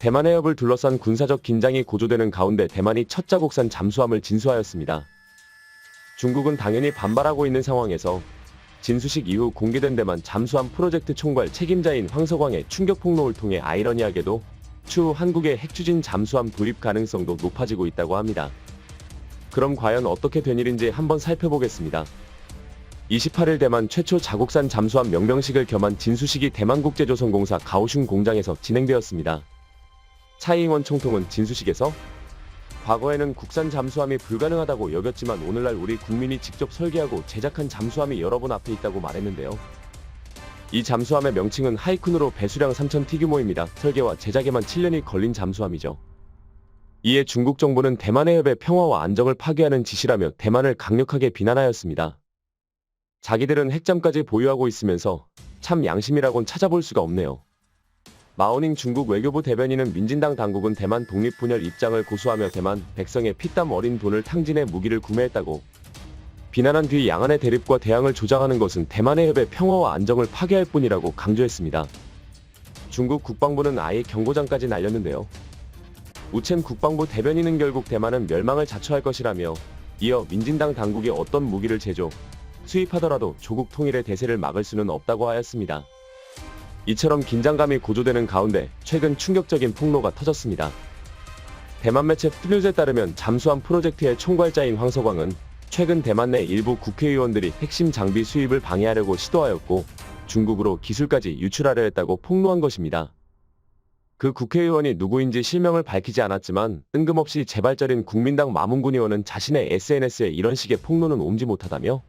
대만 해협을 둘러싼 군사적 긴장이 고조되는 가운데 대만이 첫 자국산 잠수함을 진수하였습니다. 중국은 당연히 반발하고 있는 상황에서 진수식 이후 공개된 대만 잠수함 프로젝트 총괄 책임자인 황석광의 충격 폭로를 통해 아이러니하게도 추후 한국의 핵추진 잠수함 도입 가능성도 높아지고 있다고 합니다. 그럼 과연 어떻게 된 일인지 한번 살펴보겠습니다. 28일 대만 최초 자국산 잠수함 명명식을 겸한 진수식이 대만국제조선공사 가오슝 공장에서 진행되었습니다. 차이잉원 총통은 진수식에서 과거에는 국산 잠수함이 불가능하다고 여겼지만 오늘날 우리 국민이 직접 설계하고 제작한 잠수함이 여러분 앞에 있다고 말했는데요. 이 잠수함의 명칭은 하이쿤으로 배수량 3,000T 규모입니다. 설계와 제작에만 7년이 걸린 잠수함이죠. 이에 중국 정부는 대만 해협의 평화와 안정을 파괴하는 짓이라며 대만을 강력하게 비난하였습니다. 자기들은 핵잠까지 보유하고 있으면서 참 양심이라곤 찾아볼 수가 없네요. 마오닝 중국 외교부 대변인은 민진당 당국은 대만 독립분열 입장을 고수하며 대만 백성의 피땀 어린 돈을 탕진해 무기를 구매했다고 비난한 뒤 양안의 대립과 대항을 조장하는 것은 대만 해협의 평화와 안정을 파괴할 뿐이라고 강조했습니다. 중국 국방부는 아예 경고장까지 날렸는데요. 우첸 국방부 대변인은 결국 대만은 멸망을 자초할 것이라며 이어 민진당 당국이 어떤 무기를 제조, 수입하더라도 조국 통일의 대세를 막을 수는 없다고 하였습니다. 이처럼 긴장감이 고조되는 가운데 최근 충격적인 폭로가 터졌습니다. 대만 매체 푸뉴스에 따르면 잠수함 프로젝트의 총괄자인 황석광은 최근 대만 내 일부 국회의원들이 핵심 장비 수입을 방해하려고 시도하였고 중국으로 기술까지 유출하려 했다고 폭로한 것입니다. 그 국회의원이 누구인지 실명을 밝히지 않았지만 뜬금없이 재발절인 국민당 마문군 의원은 자신의 SNS에 이런 식의 폭로는 옮지 못하다며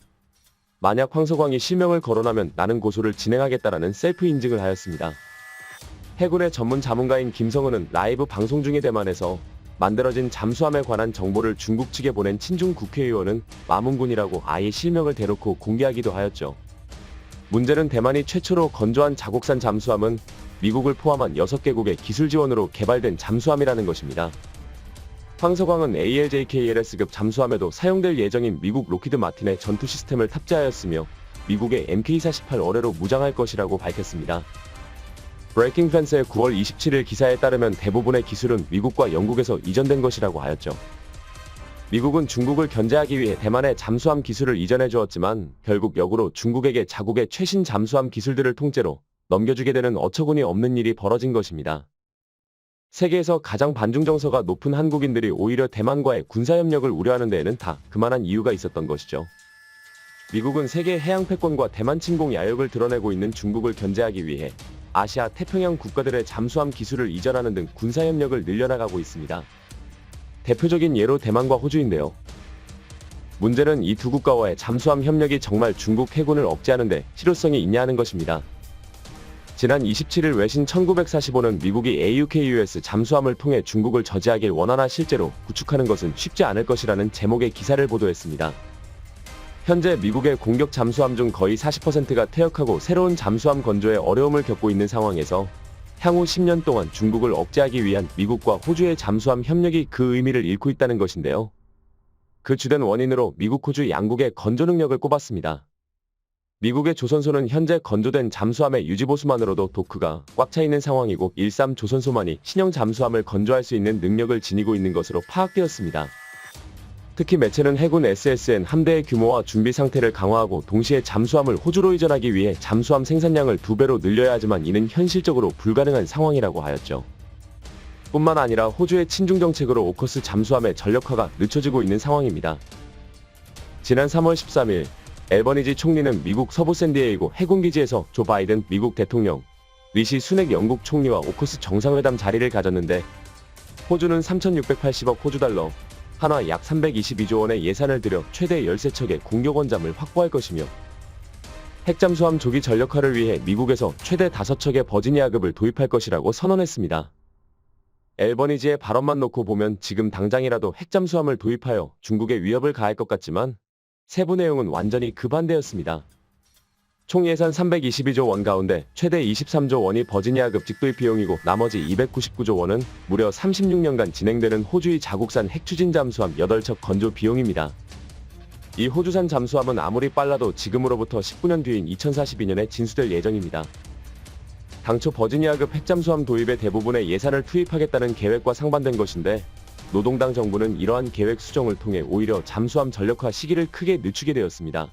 만약 황석광이 실명을 거론하면 나는 고소를 진행하겠다라는 셀프 인증을 하였습니다. 해군의 전문 자문가인 김성은은 라이브 방송 중에 대만에서 만들어진 잠수함에 관한 정보를 중국 측에 보낸 친중 국회의원은 마문군이라고 아예 실명을 대놓고 공개하기도 하였죠. 문제는 대만이 최초로 건조한 자국산 잠수함은 미국을 포함한 6개국의 기술 지원으로 개발된 잠수함이라는 것입니다. 황석광은 ALJKLS급 잠수함에도 사용될 예정인 미국 로키드 마틴의 전투 시스템을 탑재하였으며 미국의 MK-48 어뢰로 무장할 것이라고 밝혔습니다. 브레이킹 펜스의 9월 27일 기사에 따르면 대부분의 기술은 미국과 영국에서 이전된 것이라고 하였죠. 미국은 중국을 견제하기 위해 대만의 잠수함 기술을 이전해 주었지만 결국 역으로 중국에게 자국의 최신 잠수함 기술들을 통째로 넘겨주게 되는 어처구니 없는 일이 벌어진 것입니다. 세계에서 가장 반중 정서가 높은 한국인들이 오히려 대만과의 군사협력을 우려하는 데에는 다 그만한 이유가 있었던 것이죠. 미국은 세계 해양 패권과 대만 침공 야욕을 드러내고 있는 중국을 견제하기 위해 아시아 태평양 국가들의 잠수함 기술을 이전하는 등 군사협력을 늘려나가고 있습니다. 대표적인 예로 대만과 호주인데요. 문제는 이 두 국가와의 잠수함 협력이 정말 중국 해군을 억제하는 데 실효성이 있냐 하는 것입니다. 지난 27일 외신 1945는 미국이 AUKUS 잠수함을 통해 중국을 저지하길 원하나 실제로 구축하는 것은 쉽지 않을 것이라는 제목의 기사를 보도했습니다. 현재 미국의 공격 잠수함 중 거의 40%가 퇴역하고 새로운 잠수함 건조에 어려움을 겪고 있는 상황에서 향후 10년 동안 중국을 억제하기 위한 미국과 호주의 잠수함 협력이 그 의미를 잃고 있다는 것인데요. 그 주된 원인으로 미국, 호주 양국의 건조 능력을 꼽았습니다. 미국의 조선소는 현재 건조된 잠수함의 유지보수만으로도 도크가 꽉 차 있는 상황이고 13 조선소만이 신형 잠수함을 건조할 수 있는 능력을 지니고 있는 것으로 파악되었습니다. 특히 매체는 해군 SSN 함대의 규모와 준비 상태를 강화하고 동시에 잠수함을 호주로 이전하기 위해 잠수함 생산량을 2배로 늘려야 하지만 이는 현실적으로 불가능한 상황이라고 하였죠. 뿐만 아니라 호주의 친중 정책으로 오커스 잠수함의 전력화가 늦춰지고 있는 상황입니다. 지난 3월 13일 앨버니지 총리는 미국 서부 샌디에이고 해군기지에서 조 바이든 미국 대통령, 리시 수넥 영국 총리와 오커스 정상회담 자리를 가졌는데 호주는 3,680억 호주달러, 한화 약 322조 원의 예산을 들여 최대 13척의 공격 원잠을 확보할 것이며 핵잠수함 조기 전력화를 위해 미국에서 최대 5척의 버지니아급을 도입할 것이라고 선언했습니다. 앨버니지의 발언만 놓고 보면 지금 당장이라도 핵잠수함을 도입하여 중국에 위협을 가할 것 같지만 세부 내용은 완전히 그 반대였습니다. 총 예산 322조 원 가운데 최대 23조 원이 버지니아급 직도입 비용이고 나머지 299조 원은 무려 36년간 진행되는 호주의 자국산 핵추진 잠수함 8척 건조 비용입니다. 이 호주산 잠수함은 아무리 빨라도 지금으로부터 19년 뒤인 2042년에 진수될 예정입니다. 당초 버지니아급 핵잠수함 도입에 대부분의 예산을 투입하겠다는 계획과 상반된 것인데 노동당 정부는 이러한 계획 수정을 통해 오히려 잠수함 전력화 시기를 크게 늦추게 되었습니다.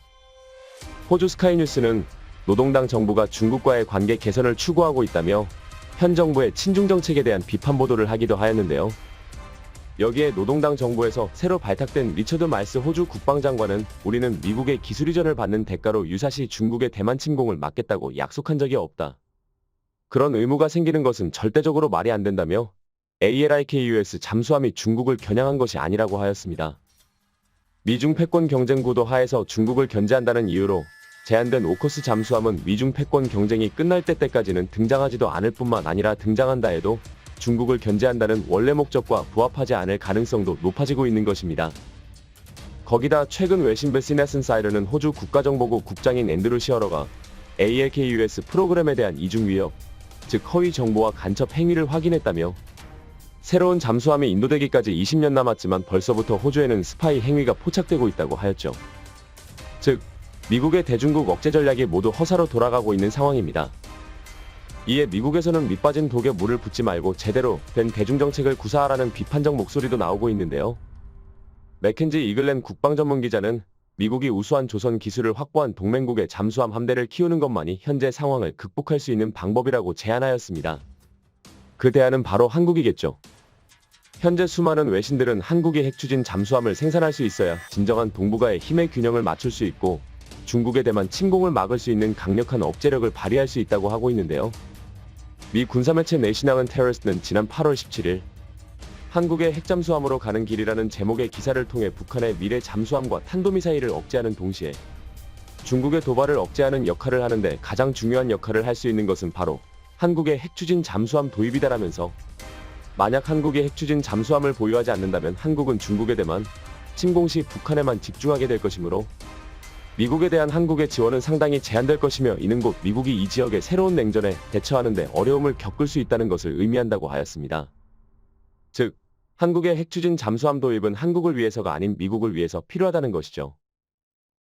호주 스카이뉴스는 노동당 정부가 중국과의 관계 개선을 추구하고 있다며 현 정부의 친중 정책에 대한 비판 보도를 하기도 하였는데요. 여기에 노동당 정부에서 새로 발탁된 리처드 말스 호주 국방장관은 우리는 미국의 기술 이전을 받는 대가로 유사시 중국의 대만 침공을 막겠다고 약속한 적이 없다. 그런 의무가 생기는 것은 절대적으로 말이 안 된다며 ALIKUS 잠수함이 중국을 겨냥한 것이 아니라고 하였습니다. 미중 패권 경쟁 구도 하에서 중국을 견제한다는 이유로 제한된 오커스 잠수함은 미중 패권 경쟁이 끝날 때까지는 등장하지도 않을 뿐만 아니라 등장한다 해도 중국을 견제한다는 원래 목적과 부합하지 않을 가능성도 높아지고 있는 것입니다. 거기다 최근 외신배 시네슨 사이러는 호주 국가정보국 국장인 앤드루 시어러가 ALKUS 프로그램에 대한 이중 위협, 즉 허위 정보와 간첩 행위를 확인했다며 새로운 잠수함이 인도되기까지 20년 남았지만 벌써부터 호주에는 스파이 행위가 포착되고 있다고 하였죠. 즉 미국의 대중국 억제 전략이 모두 허사로 돌아가고 있는 상황입니다. 이에 미국에서는 밑빠진 독에 물을 붓지 말고 제대로 된 대중정책을 구사하라는 비판적 목소리도 나오고 있는데요. 맥켄지 이글렌 국방전문기자는 미국이 우수한 조선 기술을 확보한 동맹국의 잠수함 함대를 키우는 것만이 현재 상황을 극복할 수 있는 방법이라고 제안하였습니다. 그 대안은 바로 한국이겠죠. 현재 수많은 외신들은 한국이 핵추진 잠수함을 생산할 수 있어야 진정한 동북아의 힘의 균형을 맞출 수 있고 중국의 대만 침공을 막을 수 있는 강력한 억제력을 발휘할 수 있다고 하고 있는데요. 미 군사매체 내시나은 테러리스트는 지난 8월 17일 한국의 핵잠수함으로 가는 길이라는 제목의 기사를 통해 북한의 미래 잠수함과 탄도미사일을 억제하는 동시에 중국의 도발을 억제하는 역할을 하는데 가장 중요한 역할을 할 수 있는 것은 바로 한국의 핵추진 잠수함 도입이다라면서 만약 한국이 핵추진 잠수함을 보유하지 않는다면 한국은 중국에 대만 침공 시 북한에만 집중하게 될 것이므로 미국에 대한 한국의 지원은 상당히 제한될 것이며 이는 곧 미국이 이 지역의 새로운 냉전에 대처하는 데 어려움을 겪을 수 있다는 것을 의미한다고 하였습니다. 즉, 한국의 핵추진 잠수함 도입은 한국을 위해서가 아닌 미국을 위해서 필요하다는 것이죠.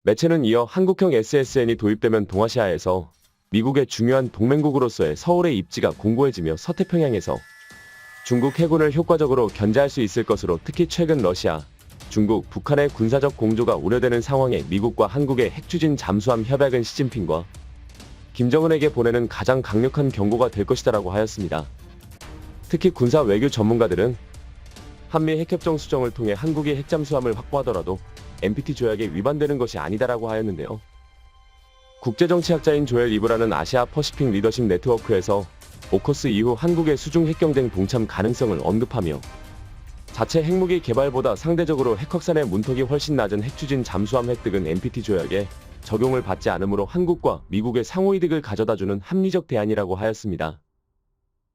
매체는 이어 한국형 SSN이 도입되면 동아시아에서 미국의 중요한 동맹국으로서의 서울의 입지가 공고해지며 서태평양에서 중국 해군을 효과적으로 견제할 수 있을 것으로 특히 최근 러시아, 중국, 북한의 군사적 공조가 우려되는 상황에 미국과 한국의 핵추진 잠수함 협약은 시진핑과 김정은에게 보내는 가장 강력한 경고가 될 것이다라고 하였습니다. 특히 군사 외교 전문가들은 한미 핵협정 수정을 통해 한국이 핵잠수함을 확보하더라도 NPT 조약에 위반되는 것이 아니다라고 하였는데요. 국제정치학자인 조엘 이브라는 아시아 퍼시픽 리더십 네트워크에서 오커스 이후 한국의 수중 핵경쟁 동참 가능성을 언급하며 자체 핵무기 개발보다 상대적으로 핵 확산의 문턱이 훨씬 낮은 핵추진 잠수함 획득은 NPT 조약에 적용을 받지 않으므로 한국과 미국의 상호이득을 가져다주는 합리적 대안이라고 하였습니다.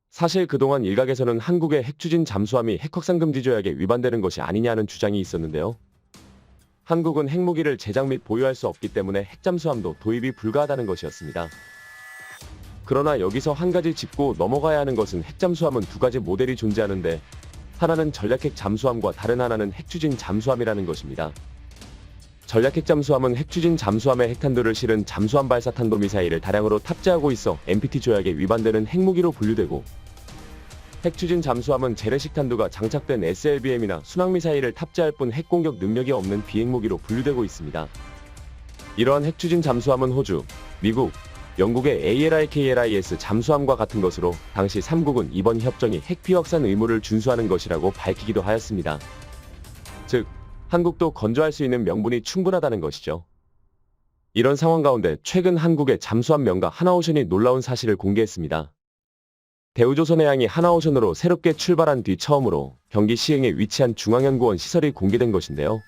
사실 그동안 일각에서는 한국의 핵추진 잠수함이 핵확산금지 조약에 위반되는 것이 아니냐는 주장이 있었는데요. 한국은 핵무기를 제작 및 보유할 수 없기 때문에 핵잠수함도 도입이 불가하다는 것이었습니다. 그러나 여기서 한 가지 짚고 넘어가야 하는 것은 핵잠수함은 두 가지 모델이 존재하는데 하나는 전략핵 잠수함과 다른 하나는 핵추진 잠수함이라는 것입니다. 전략핵 잠수함은 핵추진 잠수함에 핵탄두를 실은 잠수함 발사 탄도미사일을 다량으로 탑재하고 있어 NPT 조약에 위반되는 핵무기로 분류되고 핵추진 잠수함은 재래식 탄두가 장착된 SLBM이나 순항미사일을 탑재할 뿐 핵공격 능력이 없는 비행무기로 분류되고 있습니다. 이러한 핵추진 잠수함은 호주, 미국, 영국의 ALIKLIS 잠수함과 같은 것으로 당시 3국은 이번 협정이 핵비확산 의무를 준수하는 것이라고 밝히기도 하였습니다. 즉, 한국도 건조할 수 있는 명분이 충분하다는 것이죠. 이런 상황 가운데 최근 한국의 잠수함 명가 하나오션이 놀라운 사실을 공개했습니다. 대우조선해양이 하나오션으로 새롭게 출발한 뒤 처음으로 경기 시흥에 위치한 중앙연구원 시설이 공개된 것인데요.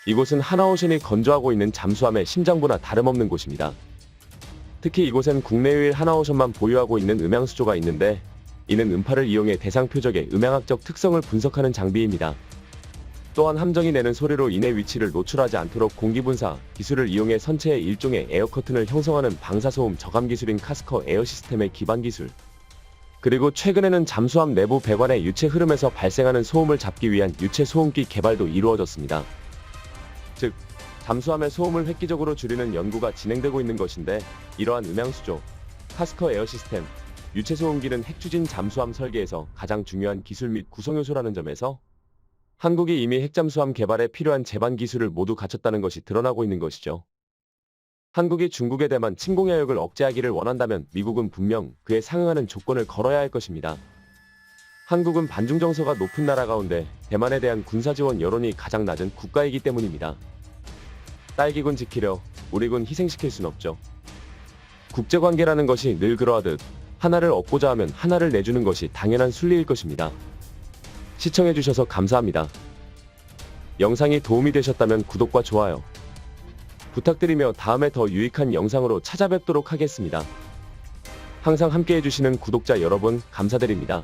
이곳은 하나오션이 건조하고 있는 잠수함의 심장부나 다름없는 곳입니다. 특히 이곳엔 국내 유일 하나오션만 보유하고 있는 음향수조가 있는데 이는 음파를 이용해 대상 표적의 음향학적 특성을 분석하는 장비입니다. 또한 함정이 내는 소리로 인해 위치를 노출하지 않도록 공기분사 기술을 이용해 선체의 일종의 에어커튼을 형성하는 방사소음 저감 기술인 카스커 에어 시스템의 기반 기술, 그리고 최근에는 잠수함 내부 배관의 유체 흐름에서 발생하는 소음을 잡기 위한 유체 소음기 개발도 이루어졌습니다. 즉, 잠수함의 소음을 획기적으로 줄이는 연구가 진행되고 있는 것인데 이러한 음향수조, 카스커 에어 시스템, 유체 소음기는 핵추진 잠수함 설계에서 가장 중요한 기술 및 구성 요소라는 점에서 한국이 이미 핵잠수함 개발에 필요한 제반 기술을 모두 갖췄다는 것이 드러나고 있는 것이죠. 한국이 중국의 대만 침공 야욕을 억제하기를 원한다면 미국은 분명 그에 상응하는 조건을 걸어야 할 것입니다. 한국은 반중 정서가 높은 나라 가운데 대만에 대한 군사 지원 여론이 가장 낮은 국가이기 때문입니다. 딸기군 지키려 우리 군 희생시킬 순 없죠. 국제관계라는 것이 늘 그러하듯 하나를 얻고자 하면 하나를 내주는 것이 당연한 순리일 것입니다. 시청해주셔서 감사합니다. 영상이 도움이 되셨다면 구독과 좋아요 부탁드리며 다음에 더 유익한 영상으로 찾아뵙도록 하겠습니다. 항상 함께해주시는 구독자 여러분 감사드립니다.